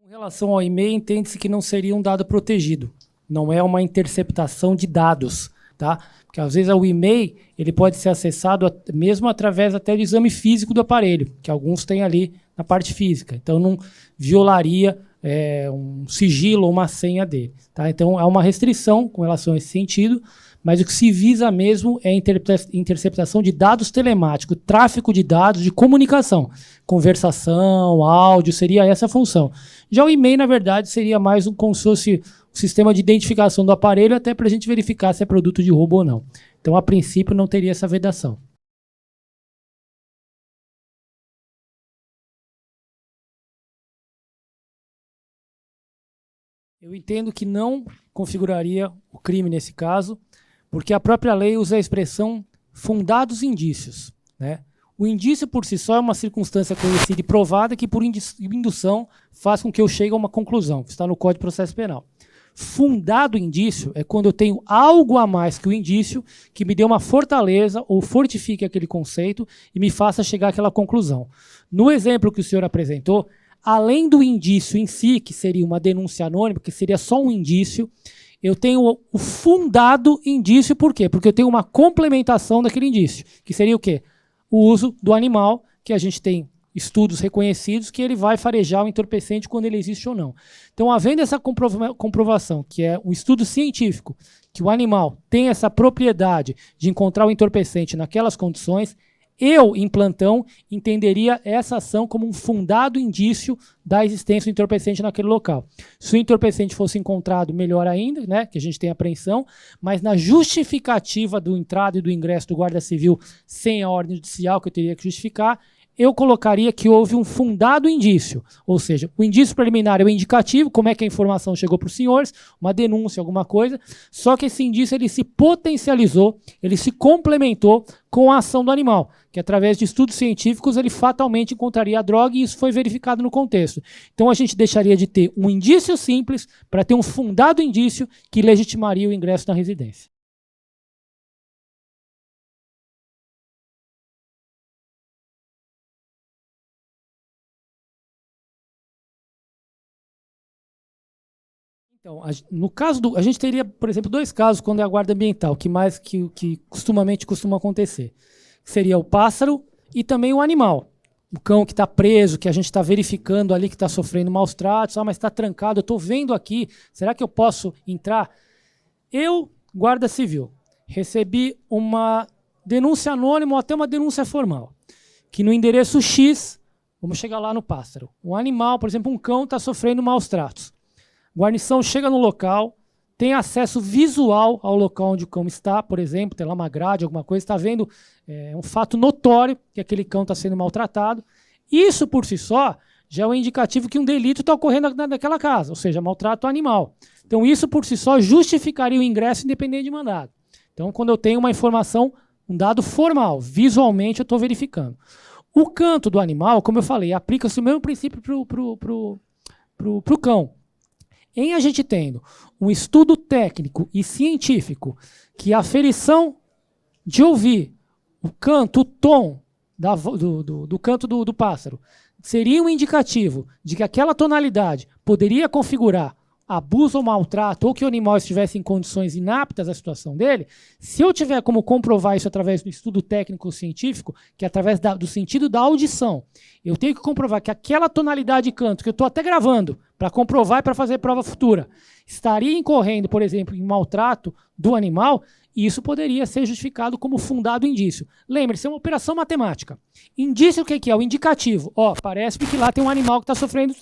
Com relação ao e-mail, entende-se que não seria um dado protegido. Não é uma interceptação de dados, tá? Porque às vezes o e-mail ele pode ser acessado mesmo através até do exame físico do aparelho, que alguns têm ali na parte física. Então não violaria um sigilo ou uma senha dele, tá? Então há uma restrição com relação a esse sentido, mas o que se visa mesmo é a interceptação de dados telemáticos, tráfego de dados de comunicação, conversação, áudio, seria essa a função. Já o e-mail, na verdade, seria mais como se fosse um sistema de identificação do aparelho, até para a gente verificar se é produto de roubo ou não. Então, a princípio, não teria essa vedação. Eu entendo que não configuraria o crime nesse caso, porque a própria lei usa a expressão fundados indícios, né? O indício por si só é uma circunstância conhecida e provada que por indução faz com que eu chegue a uma conclusão, que está no Código de Processo Penal. Fundado indício é quando eu tenho algo a mais que o indício que me dê uma fortaleza ou fortifique aquele conceito e me faça chegar àquela conclusão. No exemplo que o senhor apresentou, além do indício em si, que seria uma denúncia anônima, que seria só um indício, eu tenho o fundado indício, por quê? Porque eu tenho uma complementação daquele indício, que seria o quê? O uso do animal, que a gente tem estudos reconhecidos, que ele vai farejar o entorpecente quando ele existe ou não. Então, havendo essa comprovação, que é um estudo científico, que o animal tem essa propriedade de encontrar o entorpecente naquelas condições, eu, em plantão, entenderia essa ação como um fundado indício da existência do entorpecente naquele local. Se o entorpecente fosse encontrado, melhor ainda, né, que a gente tem apreensão, mas na justificativa do entrada e do ingresso do guarda civil sem a ordem judicial que eu teria que justificar, eu colocaria que houve um fundado indício, ou seja, o indício preliminar é o indicativo, como é que a informação chegou para os senhores, uma denúncia, alguma coisa, só que esse indício ele se potencializou, ele se complementou com a ação do animal, que através de estudos científicos ele fatalmente encontraria a droga e isso foi verificado no contexto. Então a gente deixaria de ter um indício simples para ter um fundado indício que legitimaria o ingresso na residência. Então, no caso a gente teria, por exemplo, dois casos quando é a guarda ambiental, que costumamente costuma acontecer. Seria o pássaro e também o animal. O cão que está preso, que a gente está verificando ali que está sofrendo maus tratos, mas está trancado, eu estou vendo aqui, será que eu posso entrar? Eu, guarda civil, recebi uma denúncia anônima ou até uma denúncia formal, que no endereço X, vamos chegar lá no pássaro, um animal, por exemplo, um cão está sofrendo maus tratos. Guarnição chega no local, tem acesso visual ao local onde o cão está, por exemplo, tem lá uma grade, alguma coisa, está vendo um fato notório que aquele cão está sendo maltratado. Isso, por si só, já é um indicativo que um delito está ocorrendo naquela casa, ou seja, maltrato animal. Então, isso, por si só, justificaria o ingresso independente de mandado. Então, quando eu tenho uma informação, um dado formal, visualmente eu estou verificando. O canto do animal, como eu falei, aplica-se o mesmo princípio para o cão. Em a gente tendo um estudo técnico e científico que a aferição de ouvir o canto, o tom do canto do pássaro seria um indicativo de que aquela tonalidade poderia configurar abuso ou maltrato, ou que o animal estivesse em condições inaptas à situação dele, se eu tiver como comprovar isso através do estudo técnico científico, que é através do sentido da audição, eu tenho que comprovar que aquela tonalidade de canto, que eu estou até gravando, para comprovar e para fazer prova futura, estaria incorrendo, por exemplo, em maltrato do animal, e isso poderia ser justificado como fundado indício. Lembre-se, é uma operação matemática. Indício o que é? O indicativo. Parece que lá tem um animal que está sofrendo.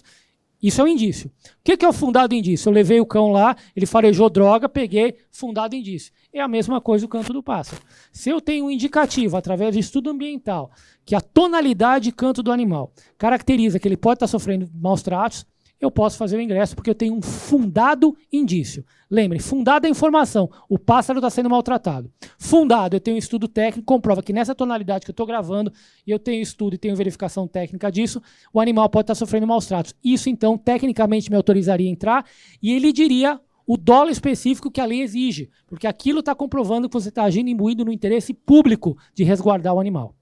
Isso é um indício. O que é o fundado indício? Eu levei o cão lá, ele farejou droga, peguei, fundado indício. É a mesma coisa o canto do pássaro. Se eu tenho um indicativo, através de estudo ambiental, que a tonalidade de canto do animal caracteriza que ele pode estar sofrendo maus tratos, eu posso fazer o ingresso porque eu tenho um fundado indício. Lembre, fundado é informação, o pássaro está sendo maltratado. Fundado, eu tenho um estudo técnico, comprova que nessa tonalidade que eu estou gravando, e eu tenho estudo e tenho verificação técnica disso, o animal pode estar sofrendo maus tratos. Isso, então, tecnicamente me autorizaria a entrar, e ele diria o dolo específico que a lei exige, porque aquilo está comprovando que você está agindo imbuído no interesse público de resguardar o animal.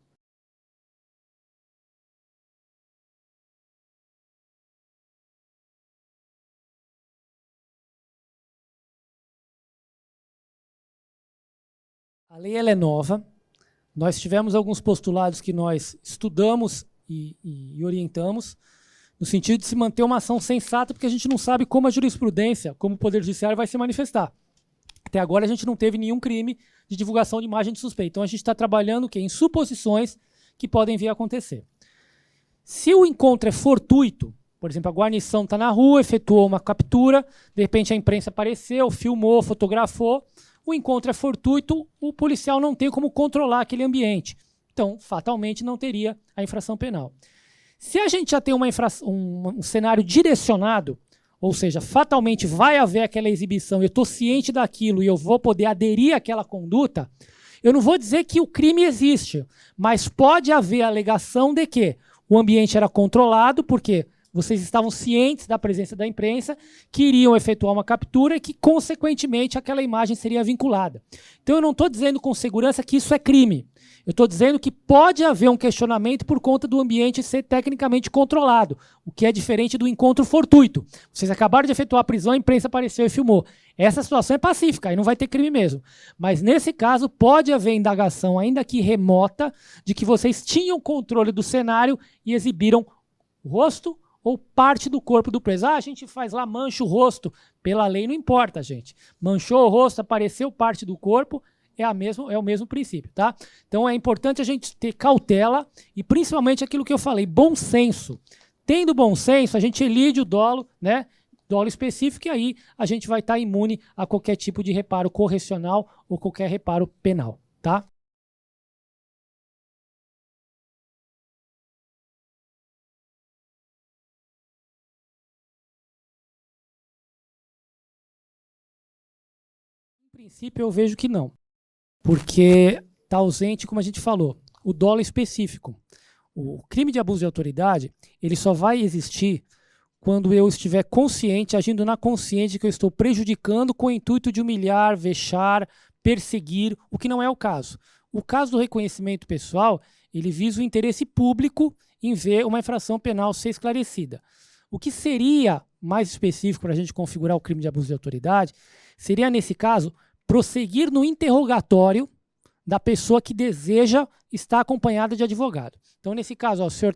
A lei ela é nova. Nós tivemos alguns postulados que nós estudamos e orientamos, no sentido de se manter uma ação sensata, porque a gente não sabe como a jurisprudência, como o Poder Judiciário vai se manifestar. Até agora a gente não teve nenhum crime de divulgação de imagem de suspeito. Então a gente está trabalhando o quê? Em suposições que podem vir a acontecer. Se o encontro é fortuito, por exemplo, a guarnição está na rua, efetuou uma captura, de repente a imprensa apareceu, filmou, fotografou, o encontro é fortuito, o policial não tem como controlar aquele ambiente. Então, fatalmente, não teria a infração penal. Se a gente já tem um cenário direcionado, ou seja, fatalmente vai haver aquela exibição, eu estou ciente daquilo e eu vou poder aderir àquela conduta, eu não vou dizer que o crime existe, mas pode haver a alegação de que o ambiente era controlado, porque vocês estavam cientes da presença da imprensa, que iriam efetuar uma captura e que, consequentemente, aquela imagem seria vinculada. Então, eu não estou dizendo com segurança que isso é crime. Eu estou dizendo que pode haver um questionamento por conta do ambiente ser tecnicamente controlado, o que é diferente do encontro fortuito. Vocês acabaram de efetuar a prisão, a imprensa apareceu e filmou. Essa situação é pacífica, aí não vai ter crime mesmo. Mas, nesse caso, pode haver indagação, ainda que remota, de que vocês tinham controle do cenário e exibiram o rosto ou parte do corpo do preso. A gente faz lá, mancha o rosto. Pela lei não importa, gente. Manchou o rosto, apareceu parte do corpo, é o mesmo princípio, tá? Então é importante a gente ter cautela e principalmente aquilo que eu falei, bom senso. Tendo bom senso, a gente elide o dolo, né? Dolo específico, e aí a gente vai estar imune a qualquer tipo de reparo correcional ou qualquer reparo penal, tá? Em princípio, eu vejo que não. Porque está ausente, como a gente falou, o dolo específico. O crime de abuso de autoridade, ele só vai existir quando eu estiver consciente, agindo na consciência de que eu estou prejudicando com o intuito de humilhar, vexar, perseguir, o que não é o caso. O caso do reconhecimento pessoal, ele visa o interesse público em ver uma infração penal ser esclarecida. O que seria mais específico para a gente configurar o crime de abuso de autoridade seria, nesse caso, prosseguir no interrogatório da pessoa que deseja estar acompanhada de advogado. Então, nesse caso, ó, o senhor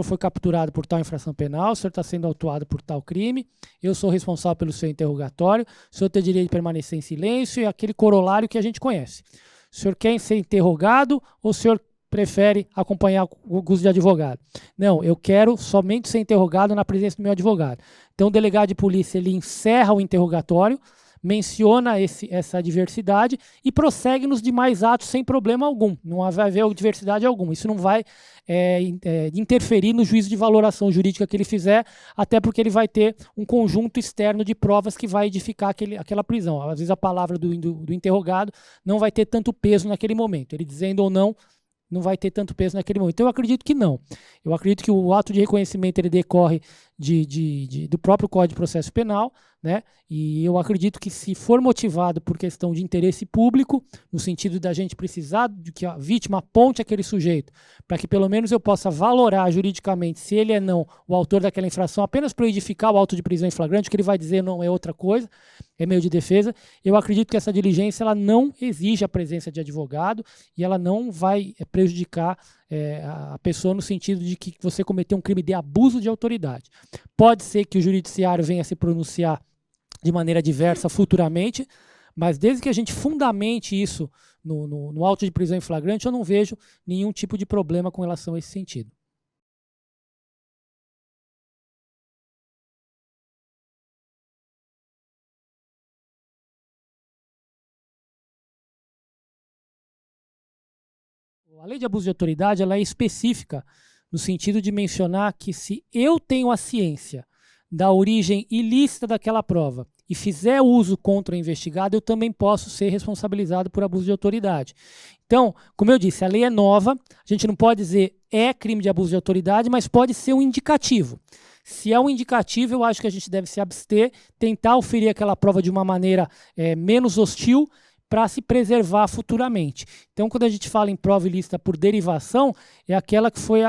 foi capturado por tal infração penal, o senhor está sendo autuado por tal crime, eu sou responsável pelo seu interrogatório, o senhor tem direito de permanecer em silêncio e aquele corolário que a gente conhece. O senhor quer ser interrogado ou o senhor prefere acompanhar o uso de advogado? Não, eu quero somente ser interrogado na presença do meu advogado. Então, o delegado de polícia ele encerra o interrogatório, menciona essa diversidade e prossegue nos demais atos sem problema algum. Não vai haver diversidade alguma. Isso não vai interferir no juízo de valoração jurídica que ele fizer, até porque ele vai ter um conjunto externo de provas que vai edificar aquela prisão. Às vezes a palavra do interrogado não vai ter tanto peso naquele momento. Ele dizendo ou não vai ter tanto peso naquele momento. Então eu acredito que não. Eu acredito que o ato de reconhecimento ele decorre do próprio Código de Processo Penal, né? E eu acredito que se for motivado por questão de interesse público, no sentido da gente precisar de que a vítima aponte aquele sujeito, para que pelo menos eu possa valorar juridicamente se ele é não o autor daquela infração, apenas para edificar o auto de prisão em flagrante, o que ele vai dizer não é outra coisa, é meio de defesa, eu acredito que essa diligência ela não exige a presença de advogado e ela não vai prejudicar a pessoa no sentido de que você cometeu um crime de abuso de autoridade. Pode ser que o judiciário venha a se pronunciar de maneira diversa futuramente, mas desde que a gente fundamente isso no auto de prisão em flagrante, eu não vejo nenhum tipo de problema com relação a esse sentido. A lei de abuso de autoridade ela é específica no sentido de mencionar que se eu tenho a ciência da origem ilícita daquela prova e fizer uso contra o investigado, eu também posso ser responsabilizado por abuso de autoridade. Então, como eu disse, a lei é nova, a gente não pode dizer é crime de abuso de autoridade, mas pode ser um indicativo. Se é um indicativo, eu acho que a gente deve se abster, tentar oferir aquela prova de uma maneira menos hostil, para se preservar futuramente. Então, quando a gente fala em prova ilícita por derivação, é aquela que foi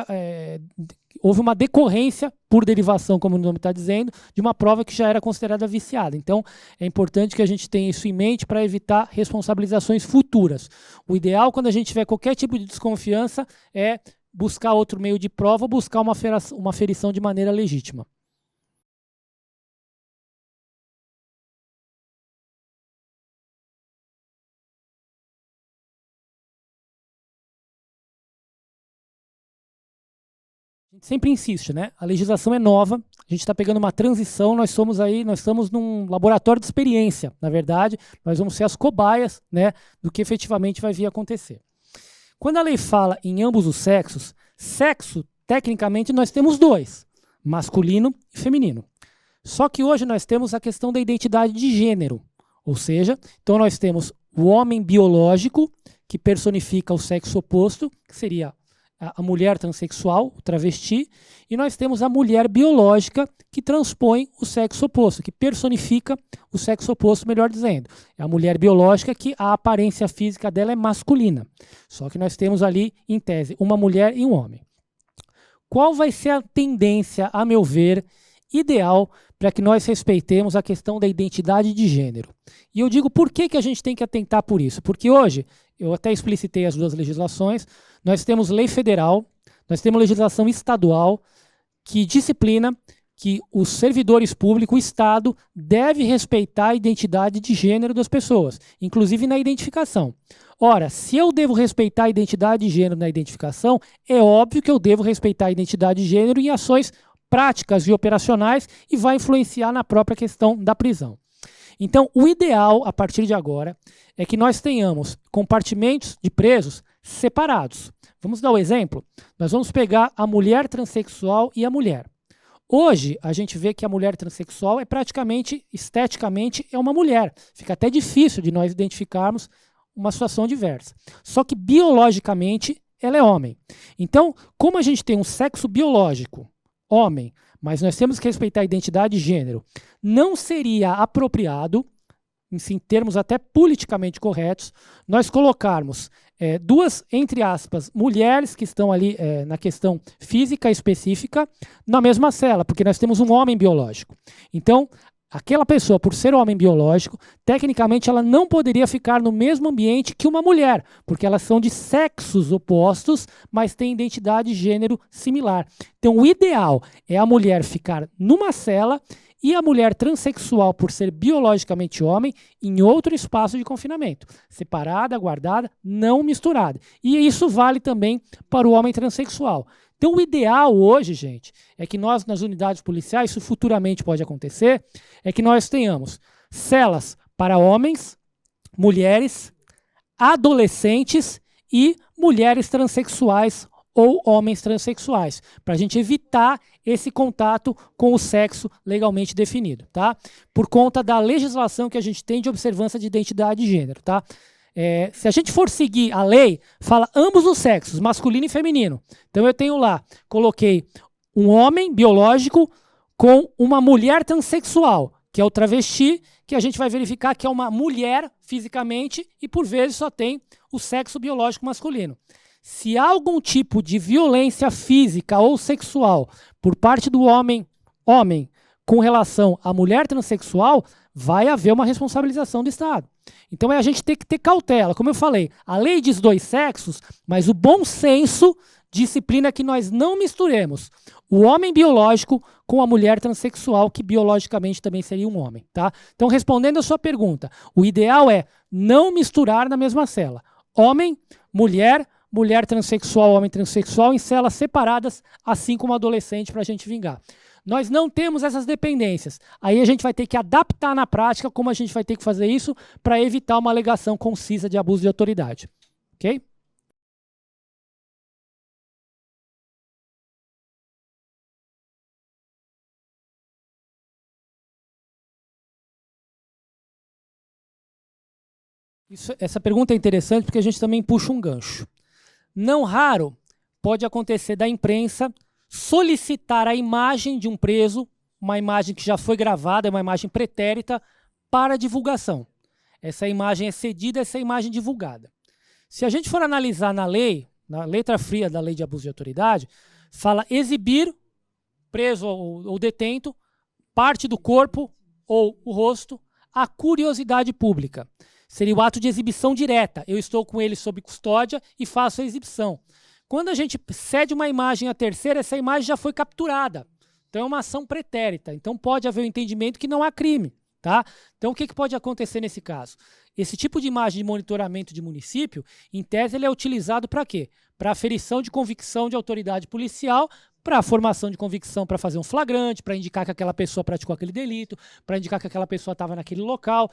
houve uma decorrência por derivação, como o nome está dizendo, de uma prova que já era considerada viciada. Então, é importante que a gente tenha isso em mente para evitar responsabilizações futuras. O ideal, quando a gente tiver qualquer tipo de desconfiança, é buscar outro meio de prova ou buscar uma ferição de maneira legítima. A gente sempre insiste, né? A legislação é nova, a gente está pegando uma transição, nós estamos num laboratório de experiência, na verdade, nós vamos ser as cobaias, né, do que efetivamente vai vir a acontecer. Quando a lei fala em ambos os sexos, sexo, tecnicamente, nós temos dois, masculino e feminino. Só que hoje nós temos a questão da identidade de gênero, ou seja, então nós temos o homem biológico, que personifica o sexo oposto, que seria a mulher transexual, o travesti, e nós temos a mulher biológica que transpõe o sexo oposto, que personifica o sexo oposto, melhor dizendo. É a mulher biológica que a aparência física dela é masculina. Só que nós temos ali, em tese, uma mulher e um homem. Qual vai ser a tendência, a meu ver, ideal para que nós respeitemos a questão da identidade de gênero? E eu digo por que a gente tem que atentar por isso? Porque hoje, eu até explicitei as duas legislações, nós temos lei federal, nós temos legislação estadual que disciplina que os servidores públicos, o Estado, deve respeitar a identidade de gênero das pessoas, inclusive na identificação. Ora, se eu devo respeitar a identidade de gênero na identificação, é óbvio que eu devo respeitar a identidade de gênero em ações práticas e operacionais e vai influenciar na própria questão da prisão. Então, o ideal, a partir de agora, é que nós tenhamos compartimentos de presos separados. Vamos dar um exemplo? Nós vamos pegar a mulher transexual e a mulher. Hoje, a gente vê que a mulher transexual é praticamente, esteticamente, é uma mulher. Fica até difícil de nós identificarmos uma situação diversa. Só que, biologicamente, ela é homem. Então, como a gente tem um sexo biológico, homem, mas nós temos que respeitar a identidade de gênero, não seria apropriado, em termos até politicamente corretos, nós colocarmos duas, entre aspas, mulheres que estão ali na questão física específica na mesma cela, porque nós temos um homem biológico. Então, aquela pessoa, por ser homem biológico, tecnicamente ela não poderia ficar no mesmo ambiente que uma mulher, porque elas são de sexos opostos, mas têm identidade de gênero similar. Então, o ideal é a mulher ficar numa cela e a mulher transexual, por ser biologicamente homem, em outro espaço de confinamento, separada, guardada, não misturada. E isso vale também para o homem transexual. Então, o ideal hoje, gente, é que nós, nas unidades policiais, isso futuramente pode acontecer, é que nós tenhamos celas para homens, mulheres, adolescentes e mulheres transexuais ou homens transexuais, para a gente evitar esse contato com o sexo legalmente definido, tá? Por conta da legislação que a gente tem de observância de identidade de gênero, tá? Se a gente for seguir a lei, fala ambos os sexos, masculino e feminino. Então eu tenho lá, coloquei um homem biológico com uma mulher transexual, que é o travesti, que a gente vai verificar que é uma mulher fisicamente e por vezes só tem o sexo biológico masculino. Se há algum tipo de violência física ou sexual por parte do homem com relação à mulher transexual, vai haver uma responsabilização do Estado. Então a gente tem que ter cautela. Como eu falei, a lei diz dois sexos, mas o bom senso disciplina que nós não misturemos o homem biológico com a mulher transexual, que biologicamente também seria um homem. Tá? Então, respondendo a sua pergunta, o ideal é não misturar na mesma cela. Homem, mulher, mulher transexual, homem transexual, em celas separadas, assim como adolescente, para a gente vingar. Nós não temos essas dependências. Aí a gente vai ter que adaptar na prática como a gente vai ter que fazer isso para evitar uma alegação concisa de abuso de autoridade. Ok? Essa pergunta é interessante porque a gente também puxa um gancho. Não raro pode acontecer da imprensa solicitar a imagem de um preso, uma imagem que já foi gravada, uma imagem pretérita, para divulgação. essa imagem é cedida, essa imagem divulgada. Se a gente for analisar na lei, na letra fria da lei de abuso de autoridade, fala exibir, preso ou detento, parte do corpo ou o rosto, a curiosidade pública. Seria o ato de exibição direta. Eu estou com ele sob custódia e faço a exibição. Quando a gente cede uma imagem à terceira, essa imagem já foi capturada. Então é uma ação pretérita. Então pode haver o entendimento que não há crime. Tá? Então o que pode acontecer nesse caso? Esse tipo de imagem de monitoramento de município, em tese, ele é utilizado para quê? Para aferição de convicção de autoridade policial, para a formação de convicção para fazer um flagrante, para indicar que aquela pessoa praticou aquele delito, para indicar que aquela pessoa estava naquele local.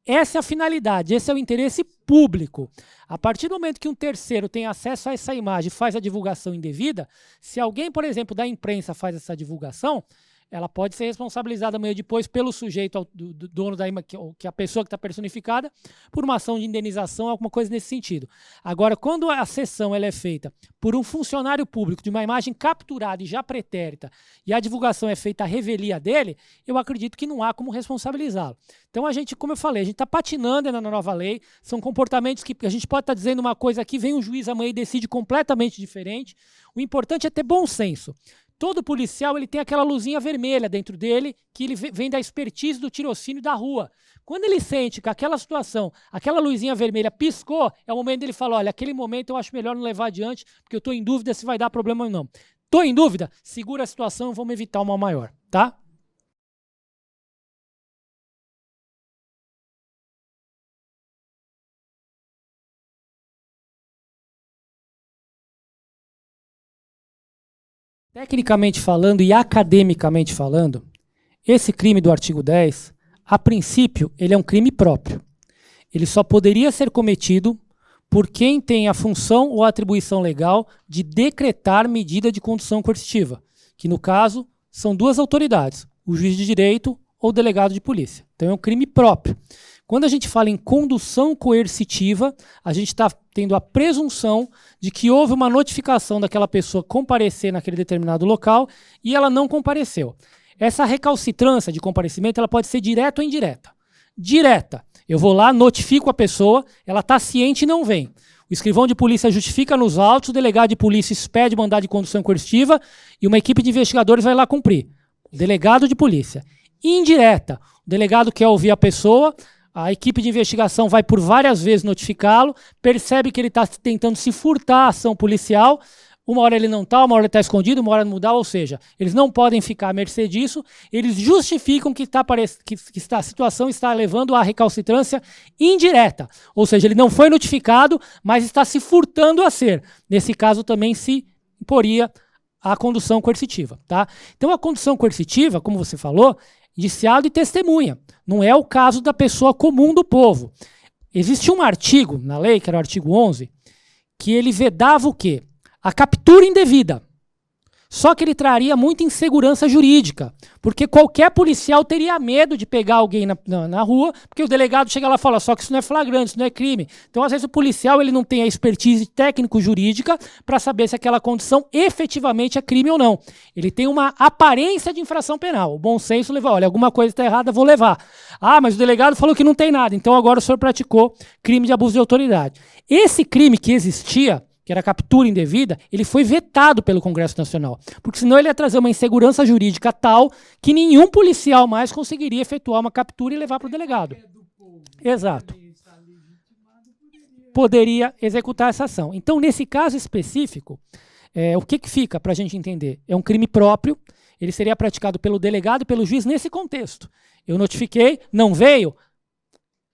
Essa é a finalidade, esse é o interesse público. A partir do momento que um terceiro tem acesso a essa imagem e faz a divulgação indevida, se alguém, por exemplo, da imprensa faz essa divulgação, ela pode ser responsabilizada amanhã depois pelo sujeito, do dono da imagem, que é a pessoa que está personificada, por uma ação de indenização, alguma coisa nesse sentido. Agora, quando a cessão ela é feita por um funcionário público de uma imagem capturada e já pretérita, e a divulgação é feita à revelia dele, eu acredito que não há como responsabilizá-lo. Então, a gente, como eu falei, a gente está patinando ainda na nova lei, são comportamentos que a gente pode estar dizendo uma coisa aqui, vem um juiz amanhã e decide completamente diferente. O importante é ter bom senso. Todo policial ele tem aquela luzinha vermelha dentro dele, que ele vem da expertise do tirocínio da rua. Quando ele sente que aquela situação, aquela luzinha vermelha piscou, é o momento dele falar, olha, aquele momento eu acho melhor não levar adiante, porque eu estou em dúvida se vai dar problema ou não. Estou em dúvida? Segura a situação, vamos evitar um mal maior, tá? Tecnicamente falando e academicamente falando, esse crime do artigo 10, a princípio, ele é um crime próprio. Ele só poderia ser cometido por quem tem a função ou a atribuição legal de decretar medida de condução coercitiva, que no caso são duas autoridades, o juiz de direito ou o delegado de polícia. Então é um crime próprio. Quando a gente fala em condução coercitiva, a gente está tendo a presunção de que houve uma notificação daquela pessoa comparecer naquele determinado local e ela não compareceu. Essa recalcitrância de comparecimento ela pode ser direta ou indireta. Direta. Eu vou lá, notifico a pessoa, ela está ciente e não vem. O escrivão de polícia justifica nos autos, o delegado de polícia expede mandado de condução coercitiva e uma equipe de investigadores vai lá cumprir. O delegado de polícia. Indireta. O delegado quer ouvir a pessoa, a equipe de investigação vai por várias vezes notificá-lo, percebe que ele está tentando se furtar a ação policial, uma hora ele não está, uma hora ele está escondido, uma hora não mudar, ou seja, eles não podem ficar à mercê disso, eles justificam que a situação está levando à recalcitrância indireta, ou seja, ele não foi notificado, mas está se furtando a ser. Nesse caso também se imporia a condução coercitiva. Tá? Então a condução coercitiva, como você falou, indiciado e testemunha. Não é o caso da pessoa comum do povo. Existe um artigo na lei, que era o artigo 11, que ele vedava o quê? A captura indevida. Só que ele traria muita insegurança jurídica, porque qualquer policial teria medo de pegar alguém na rua, porque o delegado chega lá e fala, só que isso não é flagrante, isso não é crime. Então, às vezes, o policial ele não tem a expertise técnico-jurídica para saber se aquela condição efetivamente é crime ou não. Ele tem uma aparência de infração penal. O bom senso leva, olha, alguma coisa está errada, vou levar. Ah, mas o delegado falou que não tem nada, então agora o senhor praticou crime de abuso de autoridade. Esse crime que existia, que era a captura indevida, ele foi vetado pelo Congresso Nacional. Porque senão ele ia trazer uma insegurança jurídica tal que nenhum policial mais conseguiria efetuar uma captura e levar para o delegado. Exato. Poderia executar essa ação. Então, nesse caso específico, o que fica para a gente entender? É um crime próprio, ele seria praticado pelo delegado e pelo juiz nesse contexto. Eu notifiquei, não veio,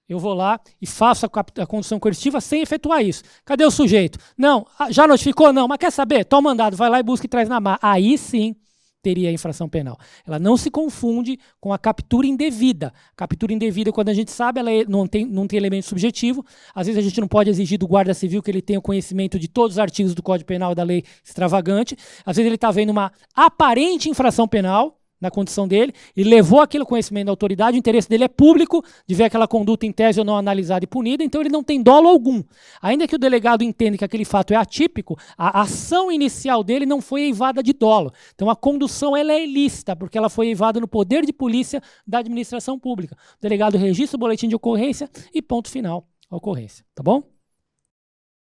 eu vou lá e faço a condução coercitiva sem efetuar isso. Cadê o sujeito? Não, já notificou? Não, mas quer saber? Toma mandado, vai lá e busca e traz na mar. Aí sim teria infração penal. Ela não se confunde com a captura indevida. Captura indevida, quando a gente sabe, ela não tem elemento subjetivo. Às vezes a gente não pode exigir do guarda civil que ele tenha o conhecimento de todos os artigos do Código Penal e da lei extravagante. Às vezes ele está vendo uma aparente infração penal, na condição dele, e levou aquilo ao conhecimento da autoridade, o interesse dele é público, de ver aquela conduta em tese ou não analisada e punida, então ele não tem dolo algum. Ainda que o delegado entenda que aquele fato é atípico, a ação inicial dele não foi eivada de dolo. Então a condução ela é ilícita, porque ela foi eivada no poder de polícia da administração pública. O delegado registra o boletim de ocorrência e ponto final a ocorrência. Tá bom?